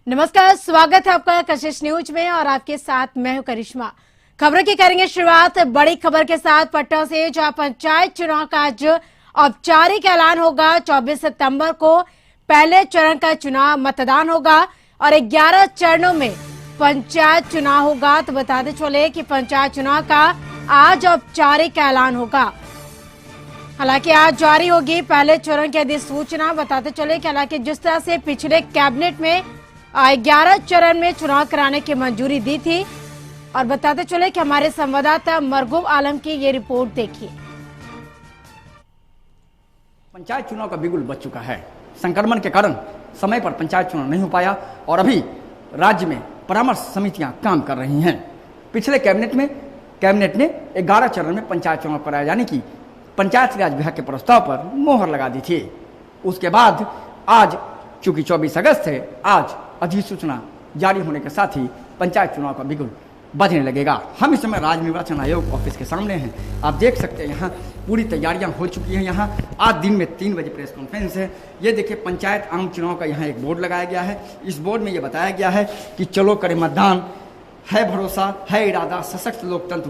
नमस्कार, स्वागत है आपका कशिश न्यूज में और आपके साथ मैं हूं करिश्मा। खबरों की करेंगे शुरुआत बड़ी खबर के साथ पटना से, जहां पंचायत चुनाव का आज औपचारिक ऐलान होगा। 24 सितंबर को पहले चरण का चुनाव मतदान होगा और 11 चरणों में पंचायत चुनाव होगा। तो बताते चले कि पंचायत चुनाव का आज औपचारिक ऐलान होगा। हालांकि आज जारी होगी पहले चरण की अधिसूचना। बताते चले कि हालांकि जिस तरह से पिछले कैबिनेट में 11 चरण में चुनाव कराने की मंजूरी दी थी, और बताते चले कि हमारे संवाददाता मरगूब आलम की ये रिपोर्ट देखिए। पंचायत चुनाव का बिगुल बज चुका है। संक्रमण के कारण समय पर पंचायत चुनाव नहीं हो पाया और अभी राज्य में परामर्श समितियां काम कर रही हैं। पिछले कैबिनेट ने 11 चरण में पंचायत चुनाव कराए जाने की पंचायत राज विभाग के प्रस्ताव पर मोहर लगा दी थी। उसके बाद आज चूंकि 24 अगस्त है, आज अधिसूचना जारी होने के साथ ही पंचायत चुनाव का बिगुल बजने लगेगा। हम इस समय राज्य निर्वाचन आयोग ऑफिस के सामने हैं। आप देख सकते हैं यहाँ पूरी तैयारियां हो चुकी हैं। यहाँ आज दिन में 3 बजे प्रेस कॉन्फ्रेंस है। ये देखिए, पंचायत आम चुनाव का यहाँ एक बोर्ड लगाया गया है। इस बोर्ड में ये बताया गया है कि चलो करें मतदान, है भरोसा, है इरादा, सशक्त लोकतंत्र,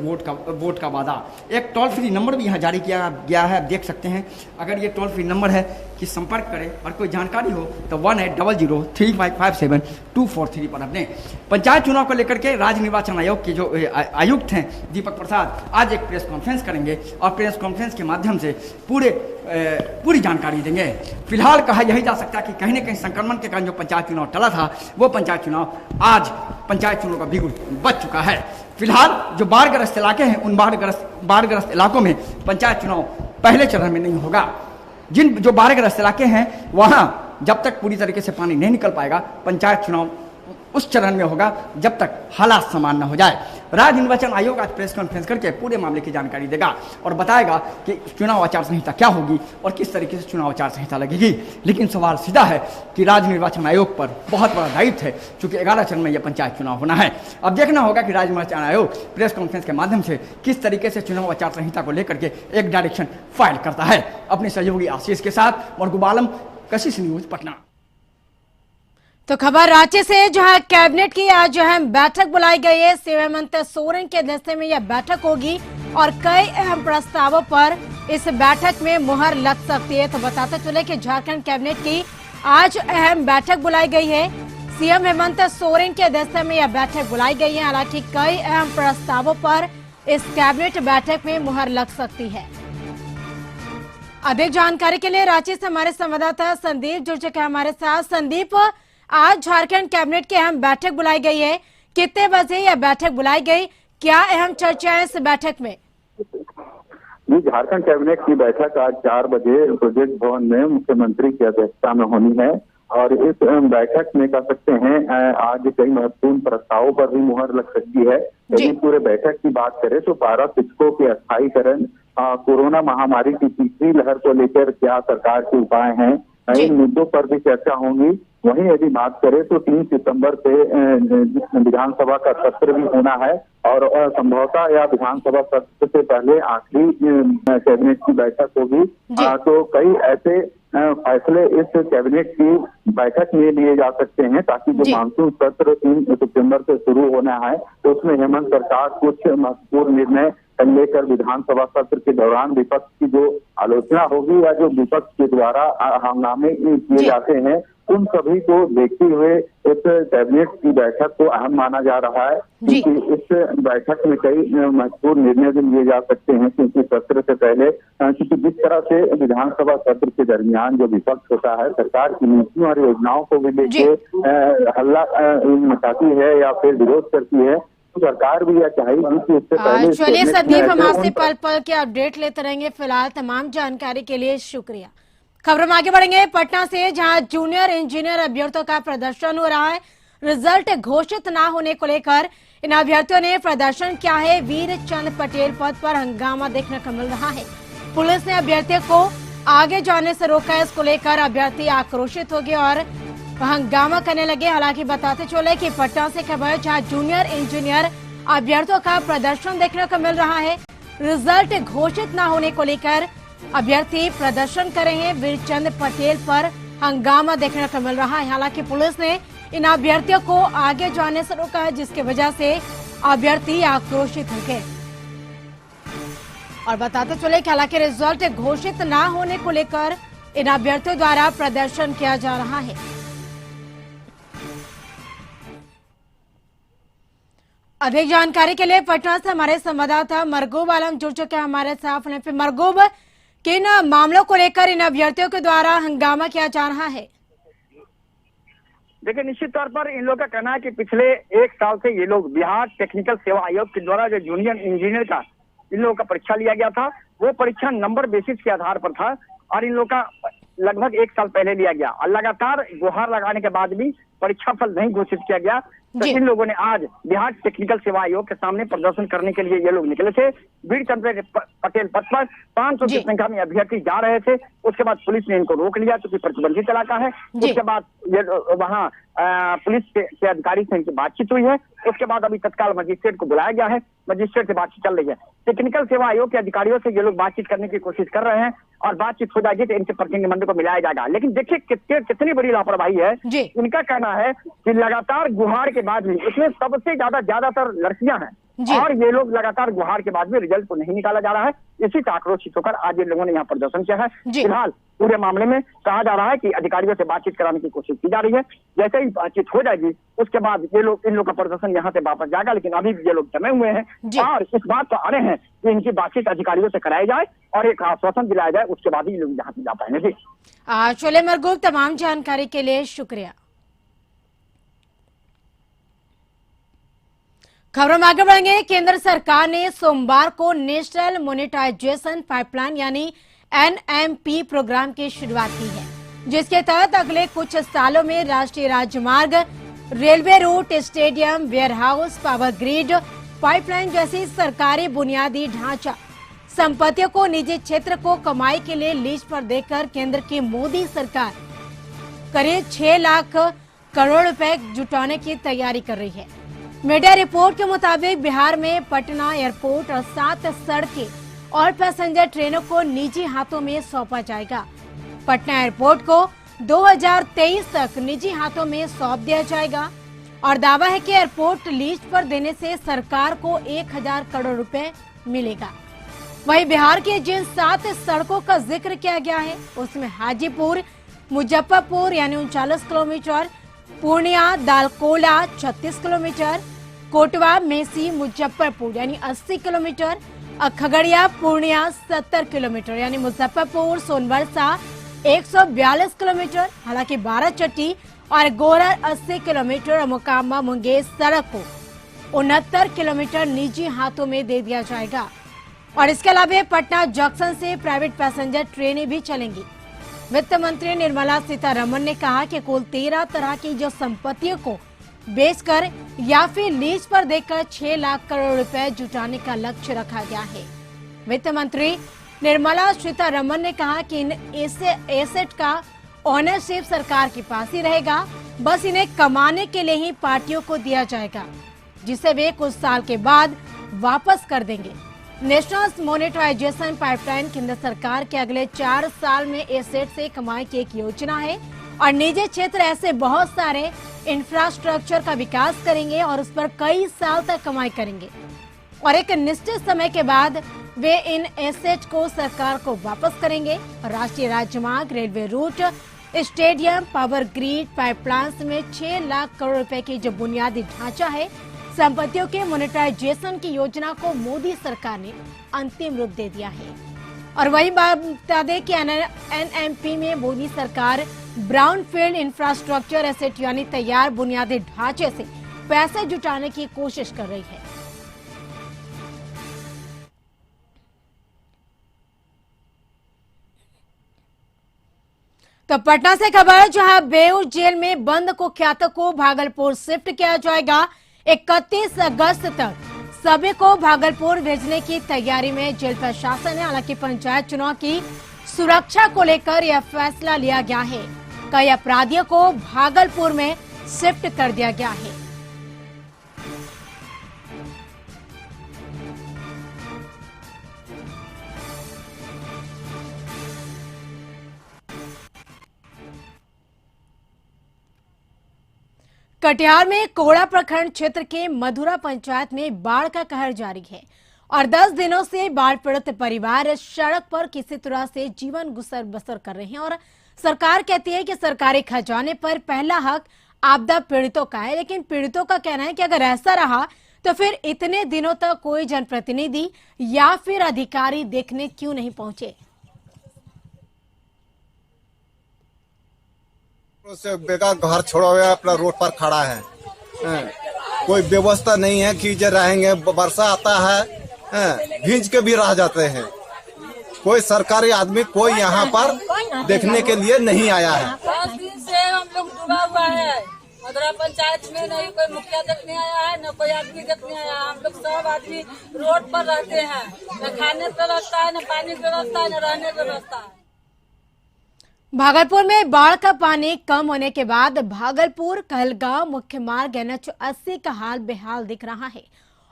वोट का वादा। एक टोल फ्री नंबर भी यहाँ जारी किया गया है। आप देख सकते हैं, अगर ये टोल फ्री नंबर है कि संपर्क करें और कोई जानकारी हो तो 1800-3557-243 पर अपने पंचायत चुनाव को लेकर के राज्य निर्वाचन आयोग के जो आयुक्त हैं दीपक प्रसाद आज एक प्रेस कॉन्फ्रेंस करेंगे और प्रेस कॉन्फ्रेंस के माध्यम से पूरी जानकारी देंगे। फिलहाल कहा यही जा सकता है कि कहीं न कहीं संक्रमण के कारण जो पंचायत चुनाव टला था, वो पंचायत चुनाव आज पंचायत चुनाव का बिगुल बच चुका है। फिलहाल जो बाढ़ग्रस्त इलाके हैं, उन बाढ़ग्रस्त इलाकों में पंचायत चुनाव पहले चरण में नहीं होगा। जो बाढ़ग्रस्त इलाके हैं वहां जब तक पूरी तरीके से पानी नहीं निकल पाएगा, पंचायत चुनाव उस चरण में होगा जब तक हालात समान न हो जाए। राज्य निर्वाचन आयोग आज प्रेस कॉन्फ्रेंस करके पूरे मामले की जानकारी देगा और बताएगा कि चुनाव आचार संहिता क्या होगी और किस तरीके से चुनाव आचार संहिता लगेगी। लेकिन सवाल सीधा है कि राज्य निर्वाचन आयोग पर बहुत बड़ा दायित्व है, क्योंकि 11 चरण में यह पंचायत चुनाव होना है। अब देखना होगा कि राज्य निर्वाचन आयोग प्रेस कॉन्फ्रेंस के माध्यम से किस तरीके से चुनाव आचार संहिता को लेकर के एक डायरेक्शन फाइल करता है। अपने सहयोगी आशीष के साथ मरगूब आलम, कशिश न्यूज, पटना। तो खबर रांची से, जहां कैबिनेट की आज अहम बैठक बुलाई गई है। सीएम हेमंत सोरेन के अध्यक्षता में यह बैठक होगी और कई अहम प्रस्तावों पर इस बैठक में मुहर लग सकती है। तो बताते चले कि झारखंड कैबिनेट की आज अहम बैठक बुलाई गई है। सीएम हेमंत सोरेन के अध्यक्षता में यह बैठक बुलाई गई है। हालांकि कई अहम प्रस्तावों पर इस कैबिनेट बैठक में मुहर लग सकती है। अधिक जानकारी के लिए रांची से हमारे संवाददाता संदीप जुड़ चुके हैं हमारे साथ। संदीप, आज झारखंड कैबिनेट की अहम बैठक बुलाई गई है, कितने बजे यह बैठक बुलाई गई, क्या अहम चर्चा है इस बैठक में? झारखंड कैबिनेट की बैठक आज 4 बजे प्रोजेक्ट भवन में मुख्यमंत्री की अध्यक्षता में होनी है और इस बैठक में कह सकते हैं आज कई महत्वपूर्ण प्रस्तावों पर भी मुहर लग सकती है। यदि पूरे बैठक की बात करें तो पारा शिक्षकों के अस्थायीकरण, कोरोना महामारी की तीसरी लहर को लेकर क्या सरकार के उपाय हैं, इन मुद्दों पर भी चर्चा होगी। वहीं यदि बात करें तो 3 सितंबर से विधानसभा का सत्र भी होना है और संभवतः या विधानसभा सत्र से पहले आखिरी कैबिनेट की बैठक होगी। तो कई ऐसे फैसले इस कैबिनेट की बैठक में लिए जा सकते हैं ताकि जो मानसून सत्र 3 सितंबर से शुरू होना है तो उसमें हेमंत सरकार कुछ महत्वपूर्ण निर्णय लेकर विधानसभा सत्र के दौरान विपक्ष की जो आलोचना होगी या जो विपक्ष के द्वारा हंगामे किए जाते हैं, उन सभी को देखते हुए इस कैबिनेट की बैठक को अहम माना जा रहा है। क्योंकि इस बैठक में कई महत्वपूर्ण निर्णय भी लिए जा सकते हैं, क्योंकि सत्र से पहले क्योंकि जिस तरह से विधानसभा सत्र के दरमियान जो विपक्ष होता है सरकार की नीतियों और योजनाओं को भी लेके हल्ला मचाती है या फिर विरोध करती है, तो सरकार भी यह चाहेगी कि इससे पहले। चलिए संदीप, हम आपसे पल पल के अपडेट लेते रहेंगे। फिलहाल तमाम जानकारी के लिए शुक्रिया। खबरों में आगे बढ़ेंगे पटना से, जहां जूनियर इंजीनियर अभ्यर्थियों का प्रदर्शन हो रहा है। रिजल्ट घोषित न होने को लेकर इन अभ्यर्थियों ने प्रदर्शन किया है। वीर चंद पटेल पद पर हंगामा देखने को मिल रहा है। पुलिस ने अभ्यर्थियों को आगे जाने से रोका है। इसको लेकर अभ्यर्थी आक्रोशित हो गए और हंगामा करने लगे। हालांकि बताते चले कि पटना से खबर, जहां जूनियर इंजीनियर अभ्यर्थियों का प्रदर्शन देखने को मिल रहा है। रिजल्ट घोषित न होने को लेकर अभ्यर्थी प्रदर्शन कर रहे हैं। वीरचंद पटेल पर हंगामा देखने को मिल रहा है। हालांकि पुलिस ने इन अभ्यर्थियों को आगे जाने से रोका है, जिसकी वजह से अभ्यर्थी आक्रोशित हो गए। और बताते चले कि हालांकि रिजल्ट घोषित न होने को लेकर इन अभ्यर्थियों द्वारा प्रदर्शन किया जा रहा है। अधिक जानकारी के लिए पटना से हमारे संवाददाता मरगूब आलम जुड़ चुके हैं हमारे साथ। फिर मरगूब, किन मामलों को लेकर इन अभ्यर्थियों के द्वारा हंगामा किया जा रहा है? देखिए, निश्चित तौर पर इन लोगों का कहना है कि पिछले 1 साल से ये लोग बिहार टेक्निकल सेवा आयोग के द्वारा जो जूनियर इंजीनियर का इन लोगों का परीक्षा लिया गया था, वो परीक्षा नंबर बेसिस के आधार पर था और इन लोगों का लगभग 1 साल पहले लिया गया और लगातार गुहार लगाने के बाद भी परीक्षा फल नहीं घोषित किया गया। तो इन लोगों ने आज बिहार टेक्निकल सेवा आयोग के सामने प्रदर्शन करने के लिए ये लोग निकले थे। वीर चंद्र पटेल पथ पर 500 की संख्या में अभ्यर्थी जा रहे थे। उसके बाद पुलिस ने इनको रोक लिया क्योंकि प्रतिबंधित इलाका है। उसके बाद ये वहाँ पुलिस के अधिकारी से इनकी बातचीत हुई है। उसके बाद अभी तत्काल मजिस्ट्रेट को बुलाया गया है, मजिस्ट्रेट से बातचीत चल रही है। टेक्निकल सेवा आयोग के अधिकारियों से ये लोग बातचीत करने की कोशिश कर रहे हैं और बातचीत हो जाएगी तो इनसे प्रतिनिधिमंडल को मिलाया जाएगा। लेकिन देखिए कितनी बड़ी लापरवाही है। इनका कहना है कि लगातार गुहार के बाद भी, इसमें सबसे ज्यादातर लड़कियां हैं और ये लोग लगातार गुहार के बाद भी रिजल्ट को नहीं निकाला जा रहा है। इसी से आक्रोशित होकर आज इन लोगों ने यहाँ प्रदर्शन किया है। फिलहाल पूरे मामले में कहा जा रहा है कि अधिकारियों से बातचीत कराने की कोशिश की जा रही है। जैसे ही बातचीत हो जाएगी उसके बाद इन लोग का प्रदर्शन यहाँ से वापस जाएगा। लेकिन अभी ये लोग जमे हुए हैं और इस बात पर अड़े हैं कि इनकी बातचीत अधिकारियों से कराई जाए और एक आश्वासन दिलाया जाए, उसके बाद ही लोग यहाँ से जा पाएंगे। चले मरगूब, तमाम जानकारी के लिए शुक्रिया। खबरों में आगे बढ़ेंगे। केंद्र सरकार ने सोमवार को नेशनल मोनेटाइजेशन पाइपलाइन यानी NMP प्रोग्राम की शुरुआत की है, जिसके तहत अगले कुछ सालों में राष्ट्रीय राजमार्ग, railway route, stadium, warehouse, power grid, pipeline जैसी सरकारी बुनियादी ढांचा संपत्तियों को निजी क्षेत्र को कमाई के लिए लीज पर देकर केंद्र की मोदी सरकार करीब 6 लाख करोड़ रुपए जुटाने की तैयारी कर रही है। मीडिया रिपोर्ट के मुताबिक बिहार में पटना एयरपोर्ट और 7 सड़कें और पैसेंजर ट्रेनों को निजी हाथों में सौंपा जाएगा। पटना एयरपोर्ट को 2023 तक निजी हाथों में सौंप दिया जाएगा और दावा है कि एयरपोर्ट लीज पर देने से सरकार को 1000 करोड़ रुपए मिलेगा। वहीं बिहार की जिन 7 सड़कों का जिक्र किया गया है उसमें हाजीपुर मुजफ्फरपुर यानी 39 किलोमीटर, पूर्णिया दालकोला 36 किलोमीटर, कोटवा मेसी मुजफ्फरपुर यानी 80 किलोमीटर, खगड़िया पूर्णिया 70 किलोमीटर यानी मुजफ्फरपुर सोनवर्षा 142 किलोमीटर, हालांकि बाराचट्टी और गोरर 80 किलोमीटर और मोकामा मुंगेर सड़क को 69 किलोमीटर निजी हाथों में दे दिया जाएगा। और इसके अलावा पटना जंक्शन से प्राइवेट पैसेंजर ट्रेनें भी चलेंगी। वित्त मंत्री निर्मला सीतारमण ने कहा कि कुल 13 तरह की जो संपत्तियों को बेचकर या फिर लीज पर देकर 6 लाख करोड़ रुपए जुटाने का लक्ष्य रखा गया है। वित्त मंत्री निर्मला सीतारमण ने कहा कि इन एसेट का ओनरशिप सरकार के पास ही रहेगा, बस इन्हें कमाने के लिए ही पार्टियों को दिया जाएगा, जिसे वे कुछ साल के बाद वापस कर देंगे। नेशनल मोनेटाइजेशन पाइपलाइन केंद्र सरकार के अगले 4 साल में एसेट से कमाई की एक योजना है और निजी क्षेत्र ऐसे बहुत सारे इंफ्रास्ट्रक्चर का विकास करेंगे और उस पर कई साल तक कमाई करेंगे और एक निश्चित समय के बाद वे इन एसेट को सरकार को वापस करेंगे। राष्ट्रीय राजमार्ग, railway route, stadium, power grid, pipelines में 6 लाख करोड़ रुपए की जो बुनियादी ढांचा है, संपत्तियों के मोनेटाइजेशन की योजना को मोदी सरकार ने अंतिम रूप दे दिया है। और वही बात बता दें कि NMP में मोदी सरकार ब्राउन फील्ड इंफ्रास्ट्रक्चर एसेट यानी तैयार बुनियादी ढांचे से पैसे जुटाने की कोशिश कर रही है। तो पटना से खबर, जहां बेऊर जेल में बंद कुख्यातों को भागलपुर शिफ्ट किया जाएगा। 31 अगस्त तक सभी को भागलपुर भेजने की तैयारी में जेल प्रशासन है। हालांकि पंचायत चुनाव की सुरक्षा को लेकर यह फैसला लिया गया है। कई अपराधियों को भागलपुर में शिफ्ट कर दिया गया है। कटिहार में कोड़ा प्रखंड क्षेत्र के मधुरा पंचायत में बाढ़ का कहर जारी है और 10 दिनों से बाढ़ पीड़ित परिवार सड़क पर किसी तरह से जीवन गुजर बसर कर रहे हैं और सरकार कहती है कि सरकारी खजाने पर पहला हक आपदा पीड़ितों का है, लेकिन पीड़ितों का कहना है कि अगर ऐसा रहा तो फिर इतने दिनों तक कोई जनप्रतिनिधि या फिर अधिकारी देखने क्यों नहीं पहुंचे। से बेकार घर छोड़ा हुआ अपना रोड पर खड़ा है, कोई व्यवस्था नहीं है कि जो रहेंगे, वर्षा आता है भींज के भी रह जाते हैं। कोई सरकारी आदमी कोई यहाँ पर देखने के लिए नहीं आया है। 10 दिन से हम लोग डूबा हुआ है। मधुरा पंचायत में नहीं कोई मुखिया देखने आया है, न कोई आदमी देखने आया है। हम लोग सब आदमी रोड पर रहते हैं, न खाने की व्यवस्था है, न पानी की व्यवस्था है, न रहने की व्यवस्था है। भागलपुर में बाढ़ का पानी कम होने के बाद भागलपुर कहलगांव मुख्य मार्ग NH80 का हाल बेहाल दिख रहा है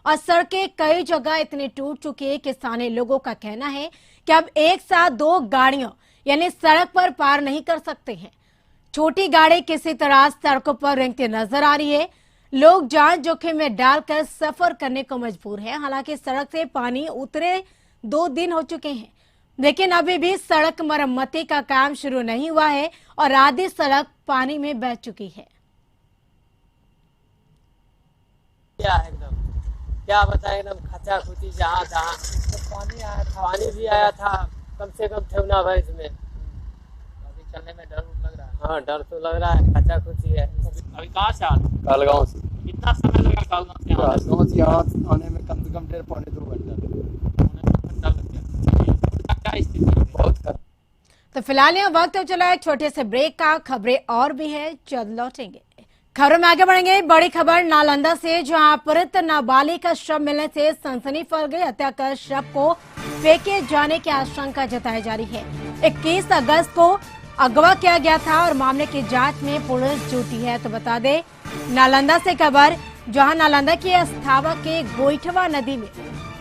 और सड़कें कई जगह इतनी टूट चुकी है कि स्थानीय लोगों का कहना है कि अब एक साथ 2 गाड़ियां यानी सड़क पर पार नहीं कर सकते हैं। छोटी गाड़ी किसी तरह सड़कों पर रेंगती नजर आ रही है। लोग जान जोखिम में डालकर सफर करने को मजबूर है। हालांकि सड़क से पानी उतरे 2 दिन हो चुके हैं, लेकिन अभी भी सड़क मरम्मती का काम शुरू नहीं हुआ है और आधी सड़क पानी में बह चुकी है। क्या बताएं, एकदम खचा खुची जहाँ जहाँ पानी आया था, पानी भी आया था। कम से कम ठेवना भाई इसमें अभी चलने में डर लग रहा है। हाँ, डर तो लग रहा है, खचा खुची है। अभी कहाँ से आते? कहलगांव से। कितना समय लगा कहलगांव से यहाँ आने में कम से कम 1.5-2 घंटा लग गया? क्या स्थिति है? बहुत खराब। तो फिलहाल यह वक्त चला है छोटे से ब्रेक का। खबरें और भी है, जल्द लौटेंगे। खबरों में आगे बढ़ेंगे। बड़ी खबर नालंदा से, जहां अपहृत नाबालिग का शव मिलने से सनसनी फैल गई। हत्या कर शव को फेंके जाने की आशंका जताई जा रही है। 21 अगस्त को अगवा किया गया था और मामले की जांच में पुलिस जुटी है। तो बता दें, नालंदा से खबर, जहां नालंदा की अस्थावा के गोइठवा नदी में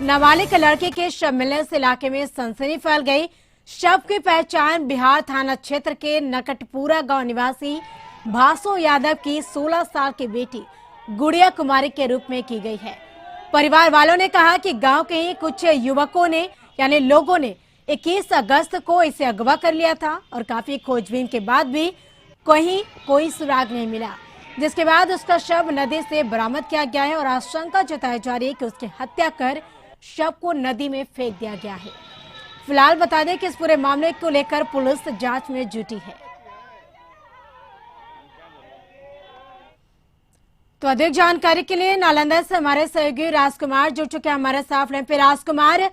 नाबालिग लड़के के शव मिलने से इलाके में सनसनी फैल गई। शव की पहचान बिहार थाना क्षेत्र के नकटपुरा गांव निवासी भासो यादव की 16 साल की बेटी गुड़िया कुमारी के रूप में की गई है। परिवार वालों ने कहा कि गांव के ही कुछ युवकों ने यानी लोगों ने 21 अगस्त को इसे अगवा कर लिया था और काफी खोजबीन के बाद भी कहीं कोई सुराग नहीं मिला, जिसके बाद उसका शव नदी से बरामद किया गया है और आशंका जताई जा रही है कि उसकी हत्या कर शव को नदी में फेंक दिया गया है। फिलहाल बता दें कि इस पूरे मामले को लेकर पुलिस जांच में जुटी है। तो अधिक जानकारी के लिए नालंदा से हमारे सहयोगी राजकुमार जुड़ चुके हैं हमारे साथ लाइन पे। राजकुमार,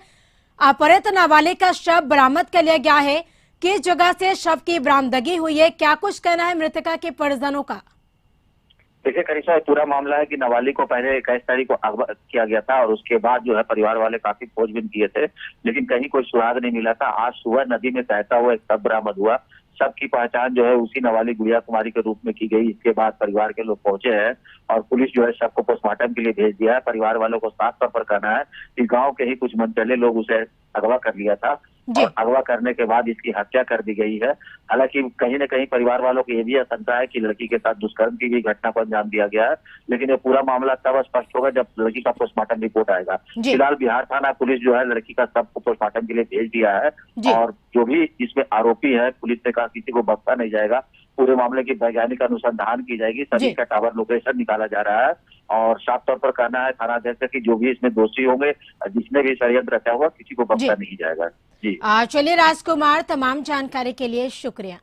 अपहृत नाबालिग का शव बरामद कर लिया गया है, किस जगह से शव की बरामदगी हुई है, क्या कुछ कहना है मृतका के परिजनों का? देखिए करिश्मा, पूरा मामला है कि नाबालिग को पहले 21 तारीख को अगवा किया गया था और उसके बाद जो है परिवार वाले काफी खोजबीन किए थे, लेकिन कहीं कोई सुराग नहीं मिला था। आज सुबह नदी में तैरता हुआ एक शव बरामद हुआ। शव की पहचान जो है उसी नाबालिग गुड़िया कुमारी के रूप में की गई। इसके बाद परिवार के लोग पहुंचे हैं और पुलिस जो है शव को पोस्टमार्टम के लिए भेज दिया है। परिवार वालों को साफ तौर पर कहना है कि गांव के ही कुछ मनचले लोग उसे अगवा कर लिया था और अगवा करने के बाद इसकी हत्या कर दी गई है। हालांकि कहीं न कहीं परिवार वालों को ये भी आशंका है कि लड़की के साथ दुष्कर्म की भी घटना को अंजाम दिया गया है, लेकिन ये पूरा मामला तब स्पष्ट होगा जब लड़की का पोस्टमार्टम रिपोर्ट आएगा। फिलहाल बिहार थाना पुलिस जो है लड़की का शव को पोस्टमार्टम के लिए भेज दिया है और जो भी इसमें आरोपी है पुलिस ने कहा किसी को बख्शा नहीं जाएगा। पूरे मामले की वैज्ञानिक अनुसंधान की जाएगी। सभी का टावर लोकेशन निकाला जा रहा है और साफ तौर पर कहना है थाना अध्यक्ष की जो भी इसमें दोषी होंगे, जिसने भी षड्यंत्र रचा हुआ, किसी को बख्शा नहीं जाएगा। जी चलिए राजकुमार, तमाम जानकारी के लिए शुक्रिया।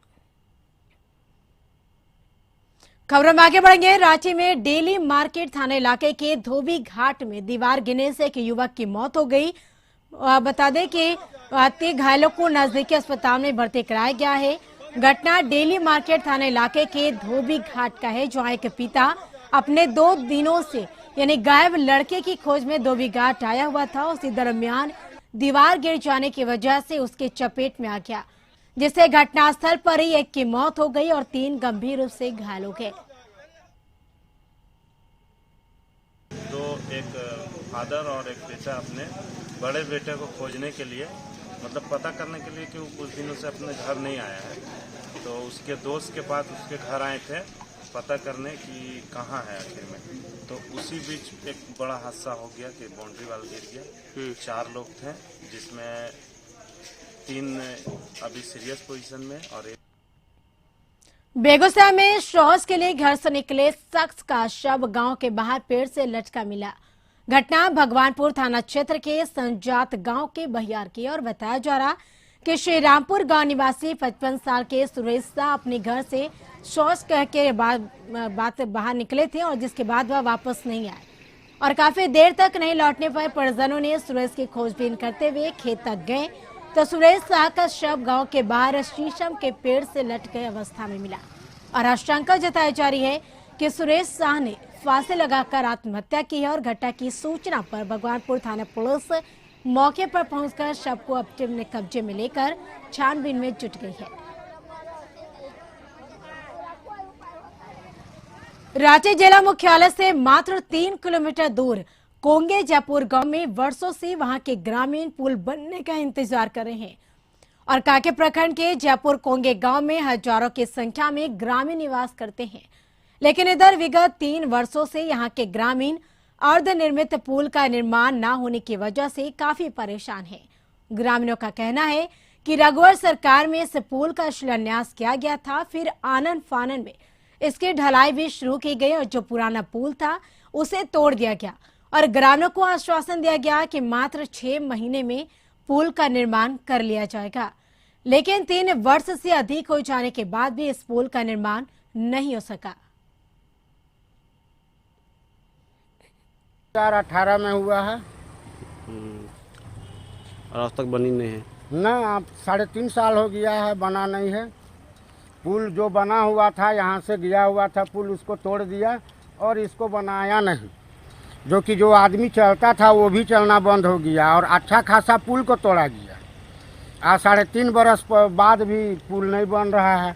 खबरों में आगे बढ़ेंगे। रांची में डेली मार्केट थाना इलाके के धोबी घाट में दीवार गिरने से एक युवक की मौत हो गई। बता दें कि 3 घायलों को नजदीकी अस्पताल में भर्ती कराया गया है। घटना डेली मार्केट थाना इलाके के धोबी घाट का है, जहां एक पिता अपने 2 दिनों से यानी गायब लड़के की खोज में धोबी घाट आया हुआ था। उसी दरमियान दीवार गिर जाने की वजह से उसके चपेट में आ गया, जिससे घटनास्थल पर ही एक की मौत हो गई और 3 गंभीर रूप से घायल हो गए। तो एक फादर और एक बेटा अपने बड़े बेटे को खोजने के लिए, मतलब पता करने के लिए कि वो कुछ दिनों से अपने घर नहीं आया है, तो उसके दोस्त के पास उसके घर आए थे पता करने कि कहाँ है आखिर में। तो उसी बीच एक बड़ा हादसा हो गया कि बाउंड्री वाल गिर गया। 4 लोग थे, जिसमें 3 अभी सीरियस पोजीशन में और एक। बेगूसराय में शौच के लिए घर से निकले शख्स का शव गांव के बाहर पेड़ से लटका मिला। घटना भगवानपुर थाना क्षेत्र के संजात गांव के बहियार की और बताया जा रहा कि श्रीरामपुर गांव निवासी 55 साल के सुरेश शाह अपने घर से शौच कह के बात बाहर निकले थे और जिसके बाद वह वापस नहीं आए और काफी देर तक नहीं लौटने पर परिजनों ने सुरेश की खोजबीन करते हुए खेत तक गए तो सुरेश शाह का शव गांव के बाहर शीशम के पेड़ से लटके अवस्था में मिला और आशंका जताई जा रही है कि सुरेश शाह ने फांसी लगाकर आत्महत्या की है और घटना की सूचना पर भगवानपुर थाना पुलिस मौके पर पहुंचकर शव को अपने कब्जे में लेकर छानबीन में जुट गई है। रांची जिला मुख्यालय से मात्र 3 किलोमीटर दूर कोंगे जयपुर गांव में वर्षों से वहां के ग्रामीण पुल बनने का इंतजार कर रहे हैं और कांके प्रखंड के जयपुर कोंगे गांव में हजारों की संख्या में ग्रामीण निवास करते हैं, लेकिन इधर विगत 3 वर्षों से यहां के ग्रामीण अर्धनिर्मित पुल का निर्माण न होने की वजह से काफी परेशान हैं। ग्रामीणों का कहना है कि रघुवर सरकार में इस पुल का शिलान्यास किया गया था, फिर आनन फानन में इसकी ढलाई भी शुरू की गई और जो पुराना पुल था उसे तोड़ दिया गया और ग्रामीणों को आश्वासन दिया गया कि मात्र 6 महीने में पुल का निर्माण कर लिया जाएगा, लेकिन 3 वर्ष से अधिक हो जाने के बाद भी इस पुल का निर्माण नहीं हो सका। 2018 में हुआ है और आज तक बनी नहीं है ना। अब 3.5 साल हो गया है, बना नहीं है। पुल जो बना हुआ था यहाँ से गया हुआ था पुल, उसको तोड़ दिया और इसको बनाया नहीं। जो आदमी चलता था वो भी चलना बंद हो गया और अच्छा खासा पुल को तोड़ा गया। आज 3.5 बरस बाद भी पुल नहीं बन रहा है।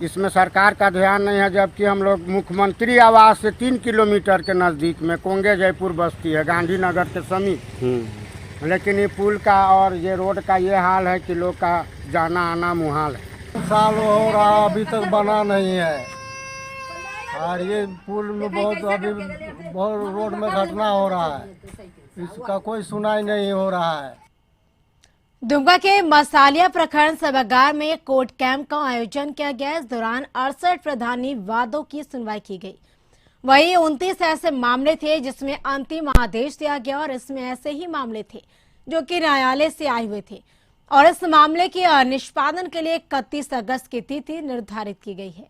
इसमें सरकार का ध्यान नहीं है, जबकि हम लोग मुख्यमंत्री आवास से 3 किलोमीटर के नज़दीक में कोंगे जयपुर बस्ती है, गांधीनगर के समीप, लेकिन ये पुल का और ये रोड का ये हाल है कि लोग का जाना आना मुहाल है। साल हो रहा अभी तक बना नहीं है और ये पुल में बहुत रोड में घटना हो रहा है, इसका कोई सुनाई नहीं हो रहा है। दुमका के मसालिया प्रखंड सभागार में कोर्ट कैंप का आयोजन किया गया। इस दौरान 68 प्रधानी वादों की सुनवाई की गई। वहीं 29 ऐसे मामले थे जिसमें अंतिम आदेश दिया गया और इसमें ऐसे ही मामले थे जो कि न्यायालय से आए हुए थे और इस मामले के निष्पादन के लिए 31 अगस्त की तिथि निर्धारित की गई है।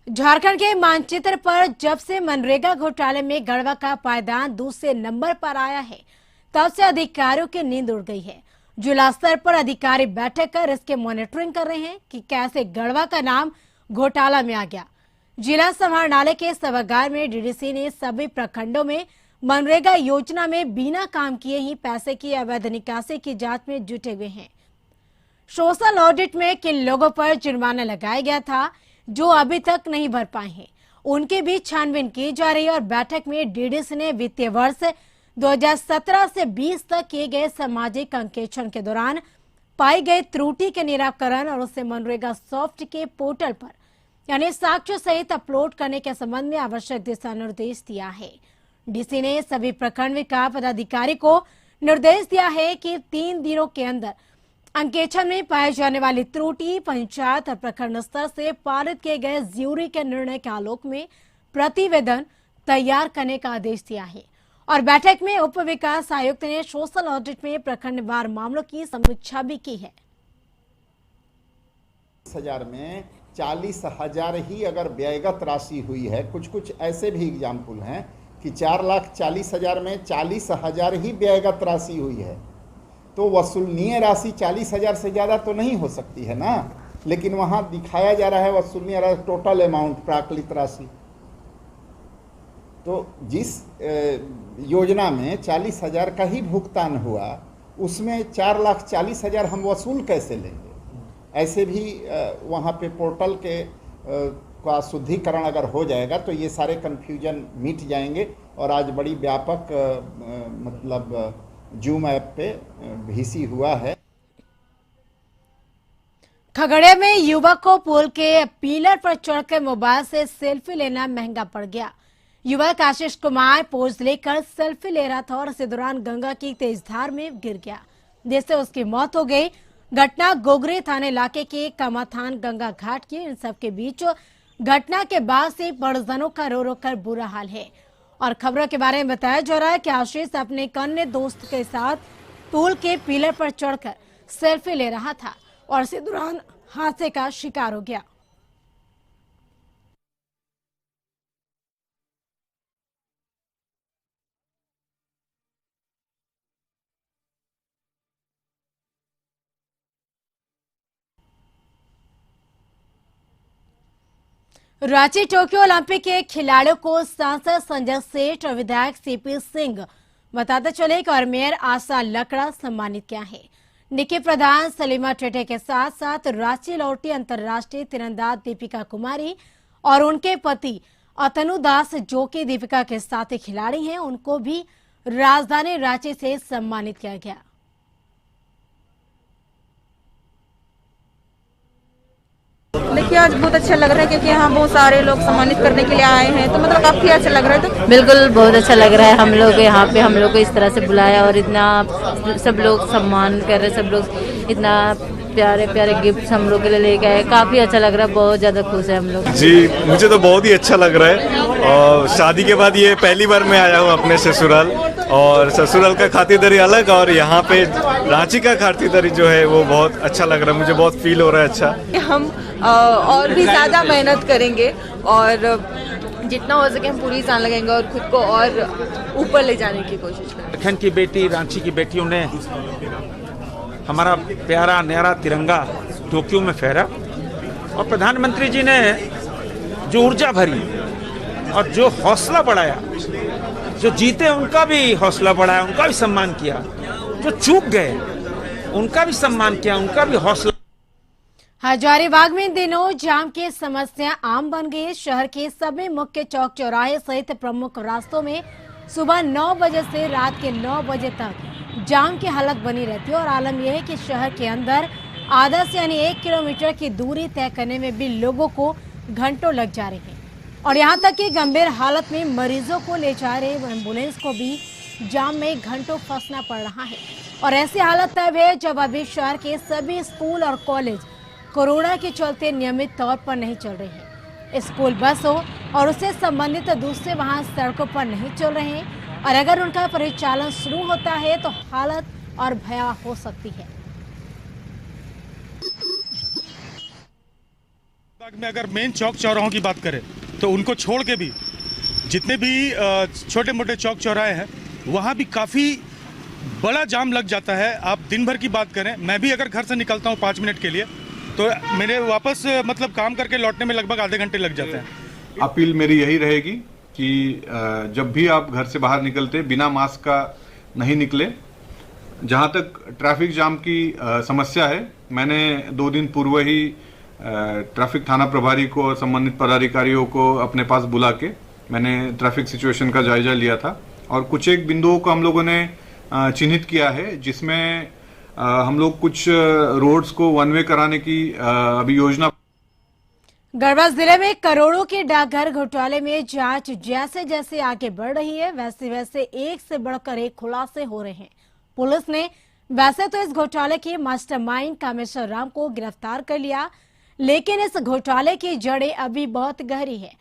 झारखंड के मानचित्र पर जब से मनरेगा घोटाले में गढ़वा का पायदान दूसरे नंबर पर आया है, तब से अधिकारियों की नींद उड़ गई है। जिला स्तर पर अधिकारी बैठक कर इसके मॉनिटरिंग कर रहे हैं कि कैसे गढ़वा का नाम घोटाला में आ गया। जिला समाहरणालय के सभागार में डीडीसी ने सभी प्रखंडों में मनरेगा योजना में बिना काम किए ही पैसे की अवैध निकासी की जांच में जुटे हुए हैं। सोशल ऑडिट में किन लोगों पर जुर्माना लगाया गया था जो अभी तक नहीं भर पाए हैं, उनकी भी छानबीन की जा रही है और बैठक में डीडीसी ने वित्तीय वर्ष 2017 से 20 तक किए गए सामाजिक अंकेक्षण के दौरान पाई गई त्रुटि के निराकरण और उसे मनरेगा सॉफ्ट के पोर्टल पर यानी साक्ष्य सहित अपलोड करने के संबंध में आवश्यक दिशा निर्देश दिया है। डीसी ने सभी प्रखंड विकास पदाधिकारी को निर्देश दिया है कि 3 दिनों के अंदर अंकेक्षण में पाए जाने वाली त्रुटि पंचायत और प्रखंड स्तर से पारित किए गए ज्यूरी के निर्णय के आलोक में प्रतिवेदन तैयार करने का आदेश दिया है। और बैठक में उप विकास आयुक्त ने सोशल ऑडिट में प्रखंडवार मामलों की समीक्षा भी की है। 40,000 में 40,000 ही अगर व्ययगत राशि हुई है, कुछ ऐसे भी एग्जाम्पल हैं कि 4,40,000 में 40,000 ही व्ययगत राशि हुई है, तो वसूलनीय राशि 40,000 से ज़्यादा तो नहीं हो सकती है ना। लेकिन वहाँ दिखाया जा रहा है वसूलनीय राशि टोटल अमाउंट प्राकलित राशि। तो जिस योजना में 40,000 का ही भुगतान हुआ उसमें 4,40,000 हम वसूल कैसे लेंगे? ऐसे भी वहाँ पे पोर्टल के का शुद्धिकरण अगर हो जाएगा तो ये सारे कन्फ्यूजन मिट जाएंगे। और आज बड़ी व्यापक मतलब जूम ऐप पे VC हुआ है। खगड़िया में युवक को पुल के पिलर पर चढ़कर मोबाइल से सेल्फी लेना महंगा पड़ गया। युवक आशीष कुमार पोज लेकर सेल्फी ले रहा था और इसी दौरान गंगा की तेज धार में गिर गया, जिससे उसकी मौत हो गई। घटना गोगरे थाने इलाके के कमाथान गंगा घाट की। इन सबके बीच घटना के बाद से परिजनों का रो रो कर बुरा हाल है। और खबरों के बारे में बताया जा रहा है कि आशीष अपने एक अन्य दोस्त के साथ पुल के पिलर पर चढ़कर सेल्फी ले रहा था और इसी दौरान हादसे का शिकार हो गया। रांची टोक्यो ओलंपिक के खिलाड़ियों को सांसद संजय सेठ और विधायक सीपी सिंह बताते चले और मेयर आशा लकड़ा सम्मानित किया है। निकी प्रधान सलीमा टेटे के साथ साथ रांची लौटी अंतर्राष्ट्रीय तीरंदाज दीपिका कुमारी और उनके पति अतनु दास जो कि दीपिका के साथ ही खिलाड़ी हैं, उनको भी राजधानी रांची से सम्मानित किया गया। देखिए आज बहुत अच्छा लग रहा है क्योंकि यहाँ बहुत सारे लोग सम्मानित करने के लिए आए हैं, तो मतलब काफी अच्छा लग रहा है। तो बिल्कुल बहुत अच्छा लग रहा है। हम लोग यहाँ पे हम लोग को इस तरह से बुलाया और इतना सब लोग सम्मान कर रहे हैं, सब लोग इतना प्यारे प्यारे गिफ्ट हम लोग के लिए लेके आए। काफी अच्छा लग रहा है, बहुत ज्यादा खुश है हम लोग। जी मुझे तो बहुत ही अच्छा लग रहा है और शादी के बाद ये पहली बार मैं आया हूँ अपने ससुराल, और ससुराल का खातिरदारी अलग और यहाँ पे रांची का खातिरदारी जो है वो बहुत अच्छा लग रहा है। मुझे बहुत फील हो रहा है अच्छा। हम और भी ज्यादा मेहनत करेंगे और जितना हो सके हम पूरी जान लगाएंगे और खुद को और ऊपर ले जाने की कोशिश करेंगे। दखन की बेटी रांची की बेटियों ने हमारा प्यारा न्यारा तिरंगा टोक्यो में फहरा और प्रधानमंत्री जी ने जो ऊर्जा भरी और जो हौसला बढ़ाया, जो जीते उनका भी हौसला बढ़ाया, उनका भी सम्मान किया, जो चूक गए उनका भी सम्मान किया, उनका भी हौसला। हजारीबाग में इन दिनों जाम की समस्या आम बन गई है। शहर के सभी मुख्य चौक चौराहे सहित प्रमुख रास्तों में सुबह 9 बजे से रात के 9 बजे तक जाम की हालत बनी रहती है और आलम यह है कि शहर के अंदर आधा से यानी 1 किलोमीटर की दूरी तय करने में भी लोगों को घंटों लग जा रहे हैं और यहाँ तक कि गंभीर हालत में मरीजों को ले जा रहे एम्बुलेंस को भी जाम में घंटों फंसना पड़ रहा है। और ऐसी हालत तब है जब अभी शहर के सभी स्कूल और कॉलेज कोरोना के चलते नियमित तौर पर नहीं चल रहे हैं। स्कूल बस हो और उससे संबंधित दूसरे वाहन सड़कों पर नहीं चल रहे हैं और अगर उनका परिचालन शुरू होता है तो हालत और भयावह हो सकती है। में अगर मेन चौक चौराहों की बात करें तो उनको छोड़ के भी जितने भी छोटे मोटे चौक चौराहे हैं वहाँ भी काफ़ी बड़ा जाम लग जाता है। आप दिन भर की बात करें, मैं भी अगर घर से निकलता हूँ 5 मिनट के लिए तो मेरे वापस मतलब काम करके लौटने में लगभग आधे घंटे लग जाते हैं। अपील मेरी यही रहेगी कि जब भी आप घर से बाहर निकलते बिना मास्क का नहीं निकले। जहाँ तक ट्रैफिक जाम की समस्या है, मैंने 2 दिन पूर्व ही ट्रैफिक थाना प्रभारी को और संबंधित पदाधिकारियों को अपने पास बुला के मैंने ट्रैफिक सिचुएशन का जायजा लिया था और कुछ एक बिंदुओं को हम लोगों ने चिन्हित किया है जिसमें हम लोग कुछ रोड्स को 1 वे कराने की अभी योजना। गढ़वा जिले में करोड़ों के डाकघर घोटाले में जांच जैसे जैसे आगे बढ़ रही है वैसे वैसे एक से बढ़कर एक खुलासे हो रहे हैं। पुलिस ने वैसे तो इस घोटाले के मास्टरमाइंड कामेश्वर राम को गिरफ्तार कर लिया, लेकिन इस घोटाले की जड़ें अभी बहुत गहरी है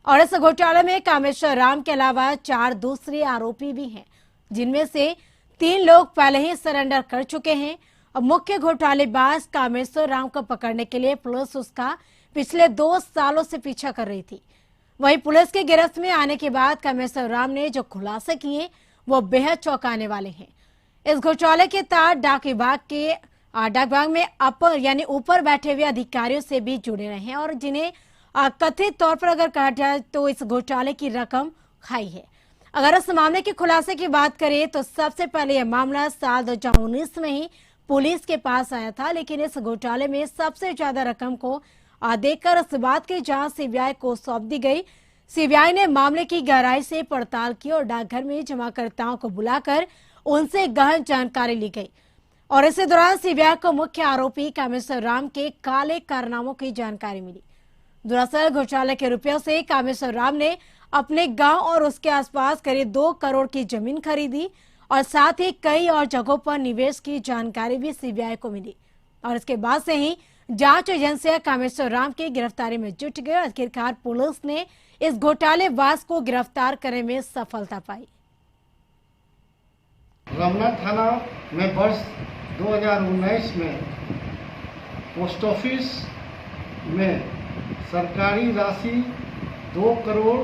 और इस घोटाले में कामेश्वर राम के अलावा 4 दूसरे आरोपी भी हैं, जिनमें से 3 लोग पहले ही सरेंडर कर चुके हैं। अब मुख्य घोटालेबाज कामेश्वर राम को पकड़ने के लिए पुलिस उसका पिछले 2 सालों से पीछा कर रही थी। वहीं पुलिस के गिरफ्त में आने के बाद कामेश्वर राम ने जो खुलासे किए वो बेहद चौंकाने वाले हैं। इस घोटाले के तार डाक विभाग में अपर यानी ऊपर बैठे हुए अधिकारियों से भी जुड़े रहे हैं और जिन्हें कथित तौर पर अगर कहा जाए तो इस घोटाले की रकम खाई है। अगर इस मामले के खुलासे की बात करें तो सबसे पहले यह मामला साल 2019 में ही पुलिस के पास आया था, लेकिन इस घोटाले में सबसे ज्यादा रकम को देकर इस बात की जांच सीबीआई को सौंप दी गई। सीबीआई ने मामले की गहराई से पड़ताल की और डाकघर में जमाकर्ताओं को बुलाकर उनसे गहन जानकारी ली गई और इसी दौरान सीबीआई को मुख्य आरोपी कामेश्वर राम के काले कारनामों की जानकारी मिली। दरअसल घोटाले के रुपयों से कामेश्वर राम ने अपने गांव और उसके आसपास करीब 2 करोड़ की जमीन खरीदी और साथ ही कई और जगहों पर निवेश की जानकारी भी सीबीआई को मिली और इसके बाद से ही जांच एजेंसियां कामेश्वर राम की गिरफ्तारी में जुट गई। आखिरकार पुलिस ने इस घोटालेबाज को गिरफ्तार करने में सफलता पाई। रमना थाना में वर्ष 2019 में पोस्ट ऑफिस में सरकारी राशि 2 करोड़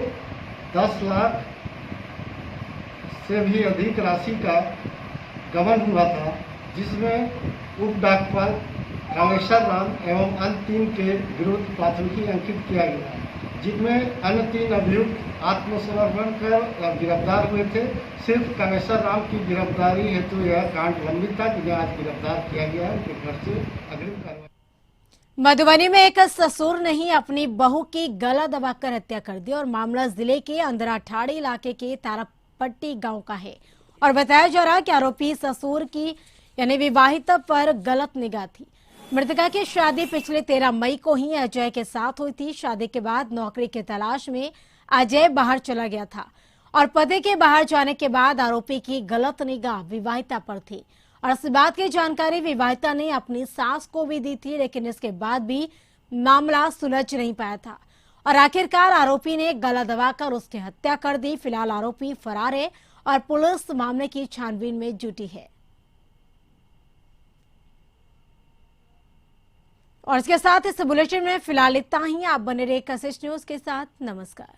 10 लाख से भी अधिक राशि का गबन हुआ था, जिसमें उप डाकपाल कामेश्वर राम एवं अन्य 3 के विरुद्ध प्राथमिकी अंकित किया गया, जिनमें अन्य 3 अभियुक्त आत्मसमर्पण कर गिरफ्तार हुए थे। सिर्फ कामेश्वर राम की गिरफ्तारी हेतु यह कांड लंबित था, जिन्हें आज गिरफ्तार किया गया है। उनके घर से अग्रिम कार्रवाई। मधुबनी में एक ससुर ने ही अपनी बहू की गला दबाकर हत्या कर दी और मामला जिले के अंदराठाड़ी इलाके के तारापट्टी गांव का है और बताया जा रहा है कि आरोपी ससुर की यानी विवाहिता पर गलत निगाह थी। मृतका की शादी पिछले 13 मई को ही अजय के साथ हुई थी। शादी के बाद नौकरी की तलाश में अजय बाहर चला गया था और पति के बाहर जाने के बाद आरोपी की गलत निगाह विवाहिता पर थी और इस बात की जानकारी विवाहिता ने अपनी सास को भी दी थी, लेकिन इसके बाद भी मामला सुलझ नहीं पाया था और आखिरकार आरोपी ने गला दबाकर उसकी हत्या कर दी। फिलहाल आरोपी फरार है और पुलिस मामले की छानबीन में जुटी है। और इसके साथ इस बुलेटिन में फिलहाल इतना ही। आप बने रहे कशिश न्यूज के साथ। नमस्कार।